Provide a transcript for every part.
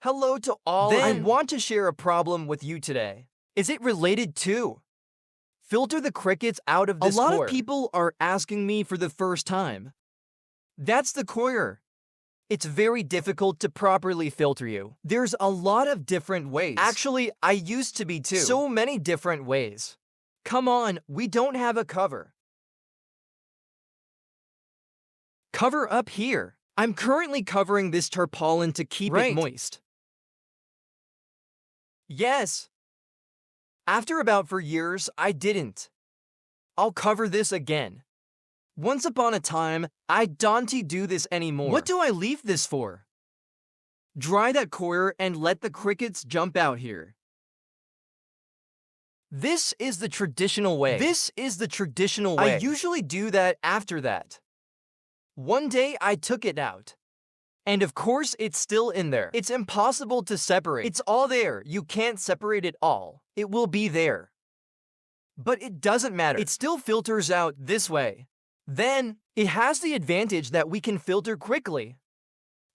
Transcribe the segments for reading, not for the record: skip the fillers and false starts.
Hello to all. I want to share a problem with you today. Is it related to? Filter the crickets out of this coir. A lot of people are asking me for the first time. That's the coir. It's very difficult to properly filter you. There's a lot of different ways. Actually, I used to be too. So many different ways. Come on, we don't have a cover. Cover up here. I'm currently covering this tarpaulin to keep it moist. Yes. After about 4 years, I didn't. I'll cover this again. Once upon a time, I don't do this anymore. What do I leave this for? Dry that coir and let the crickets jump out here. This is the traditional way. I usually do that after that. One day I took it out. And of course it's still in there. It's impossible to separate. It's all there. You can't separate it all. It will be there. But it doesn't matter. It still filters out this way. Then, it has the advantage that we can filter quickly.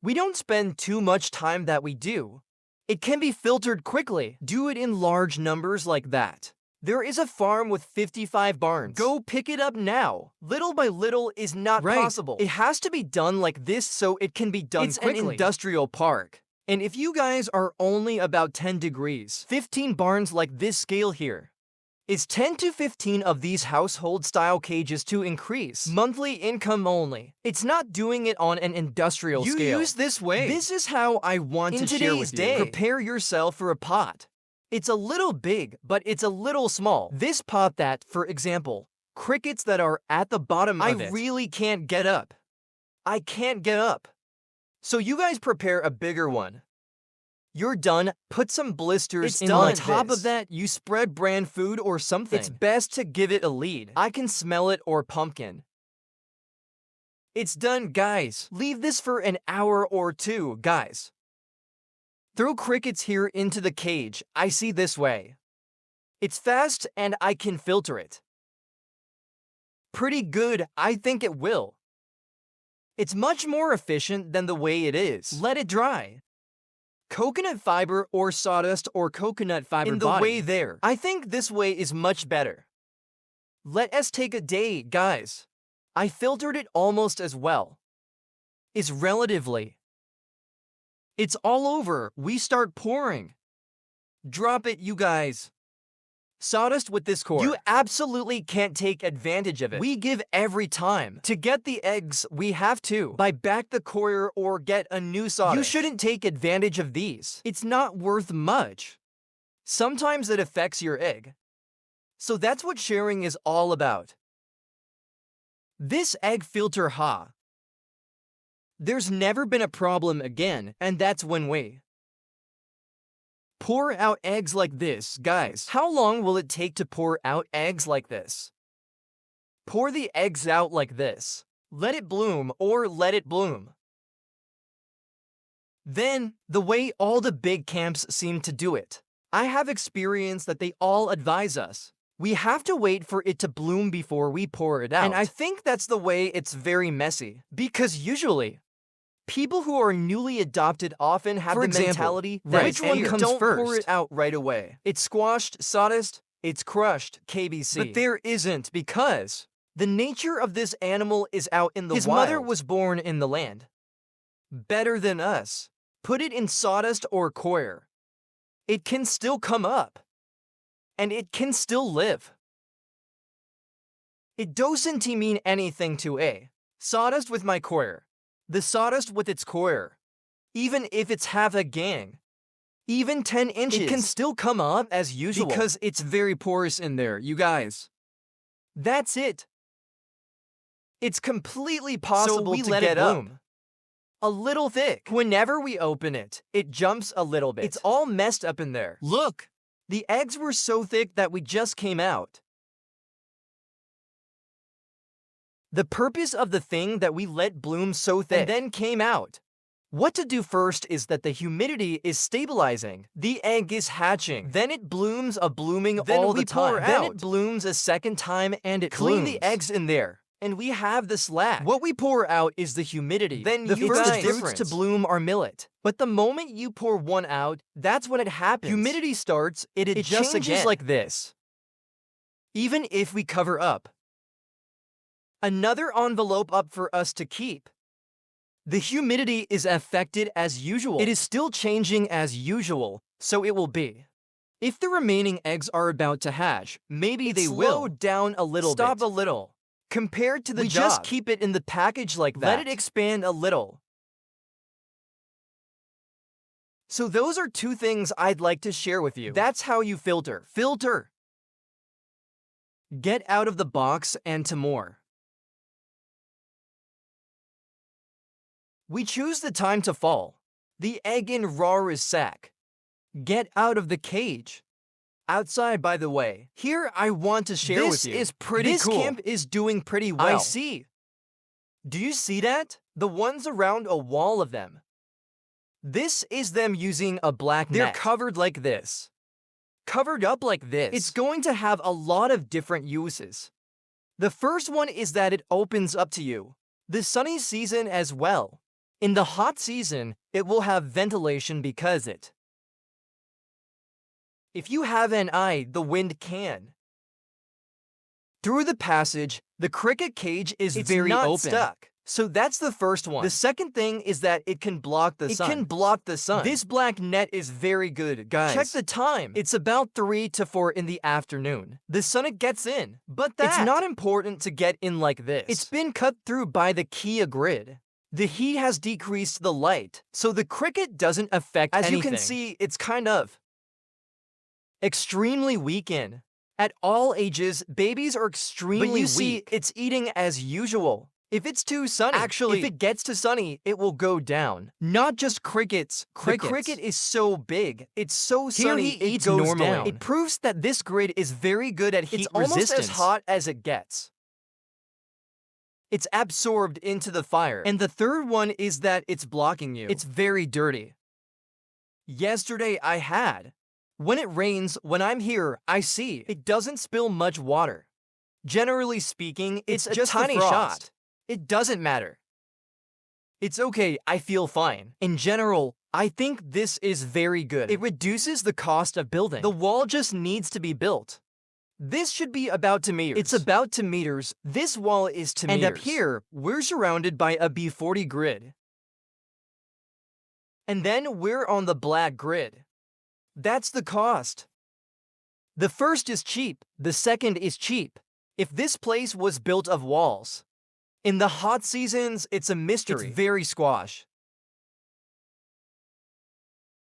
We don't spend too much time that we do. It can be filtered quickly. Do it in large numbers like that. There is a farm with 55 barns. Go pick it up now. Little by little is not possible. It has to be done like this so it can be done quickly. It's an industrial park. And if you guys are only about 10 degrees, 15 barns like this scale here, is 10 to 15 of these household-style cages to increase monthly income only. It's not doing it on an industrial scale. You use this way. This is how I want to share with you. Prepare yourself for a pot. It's a little big, but it's a little small. This pot that, for example, crickets that are at the bottom of it. I really can't get up. I can't get up. So you guys prepare a bigger one. You're done, put some blisters in on top of that, you spread bran food or something. It's best to give it a lead. I can smell it or pumpkin. It's done, guys. Leave this for an hour or two, guys. Throw crickets here into the cage. I see this way. It's fast and I can filter it. Pretty good, I think it will. It's much more efficient than the way it is. Let it dry. Coconut fiber or sawdust or coconut fiber in the way there. I think this way is much better. Let us take a day, guys. I filtered it almost as well. It's relatively. It's all over. We start pouring. Drop it, you guys. Sawdust with this coir. You absolutely can't take advantage of it. We give every time. To get the eggs, we have to buy back the coir or get a new sawdust. You shouldn't take advantage of these. It's not worth much. Sometimes it affects your egg. So that's what sharing is all about. This egg filter, there's never been a problem again, and that's when we pour out eggs like this, guys. How long will it take to pour out eggs like this? Pour the eggs out like this. Let it bloom or let it bloom. Then, the way all the big camps seem to do it. I have experience that they all advise us. We have to wait for it to bloom before we pour it out. And I think that's the way it's very messy. Because usually, people who are newly adopted often have the mentality that which one comes first. Don't pour it out right away. It's squashed, sawdust, it's crushed, KBC. But there isn't because the nature of this animal is out in the wild. His mother was born in the land. Better than us. Put it in sawdust or coir. It can still come up. And it can still live. It doesn't mean anything to a sawdust with my coir. The sawdust with its coir. Even if it's half a gang. Even 10 inches. It can still come up as usual. Because it's very porous in there, you guys. That's it. It's completely possible to let it bloom. A little thick. Whenever we open it, it jumps a little bit. It's all messed up in there. Look! The eggs were so thick that we just came out. The purpose of the thing that we let bloom so thick and then came out. What to do first is that the humidity is stabilizing. The egg is hatching. Then it blooms a blooming all the time. Then it blooms a second time and it blooms. Clean the eggs in there. and we have the slack. What we pour out is the humidity. Then the first fruits to bloom are millet. But the moment you pour one out, that's when it happens. Humidity starts, it adjusts changes like this. Even if we cover up. Another envelope up for us to keep. The humidity is affected as usual. It is still changing as usual, so it will be. If the remaining eggs are about to hatch, maybe they will. Slow down a little bit. Stop a little. Compared to the job, just keep it in the package like that. Let it expand a little. So those are 2 things I'd like to share with you. That's how you filter. Filter. Get out of the box and to more. We choose the time to fall. The egg in Rara's sack. Get out of the cage. Outside, by the way. Here I want to share with you. This is pretty cool. This camp is doing pretty well. I see. Do you see that? The ones around a wall of them. This is them using a black net. They're covered like this. Covered up like this. It's going to have a lot of different uses. The first one is that it opens up to you. The sunny season as well. In the hot season, it will have ventilation because it. If you have an eye, the wind can. Through the passage, the cricket cage is very open. Stuck. So that's the first one. The second thing is that it can block the sun. It can block the sun. This black net is very good, guys. Check the time. It's about 3 to 4 in the afternoon. The sun it gets in. But it's not important to get in like this. It's been cut through by the Kia grid. The heat has decreased the light, so the cricket doesn't affect anything. As you can see, it's kind of extremely weak in. At all ages, babies are extremely weak. But you see, it's eating as usual. If it's too sunny, if it gets too sunny, it will go down. Not just crickets. The cricket is so big. It's so sunny, it goes down. It proves that this grid is very good at heat resistance. It's almost as hot as it gets. It's absorbed into the fire. And the third one is that it's blocking you. It's very dirty. Yesterday I had. When it rains, when I'm here, I see. It doesn't spill much water. Generally speaking, it's just a tiny shot. It doesn't matter. It's okay, I feel fine. In general, I think this is very good. It reduces the cost of building. The wall just needs to be built. This should be about 2 meters. It's about 2 meters. This wall is 2 meters. And up here, we're surrounded by a B40 grid. And then we're on the black grid. That's the cost. The first is cheap. The second is cheap. If this place was built of walls. In the hot seasons, it's a mystery. It's very squash.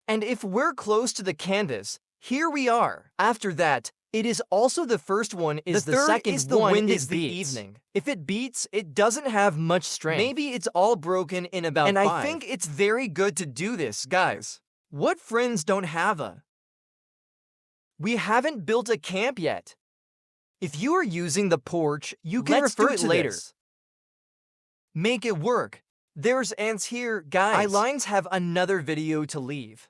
And if we're close to the canvas, here we are. After that, it is also the first one is the second is the wind is the evening. If it beats, it doesn't have much strength. Maybe it's all broken in about 5. And I think it's very good to do this, guys. What friends don't have a? We haven't built a camp yet. If you are using the porch, you can refer to it later. Make it work. There's ants here, guys. Lines have another video to leave.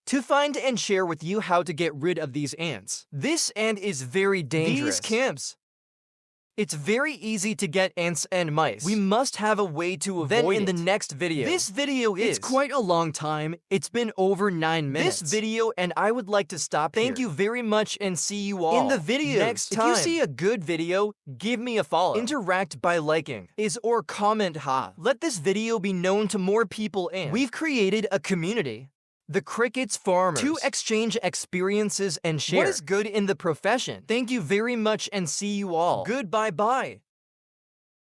To find and share with you how to get rid of these ants. This ant is very dangerous. These camps. It's very easy to get ants and mice. We must have a way to avoid it. Then in the next video. This video is quite a long time. It's been over 9 minutes. This video, and I would like to stop here. Thank you very much and see you all in the video next time. If you see a good video, give me a follow. Interact by liking or comment ha. Let this video be known to more people and we've created a community. The Crickets Farmers. To exchange experiences and share what is good in the profession. Thank you very much and see you all. Goodbye bye.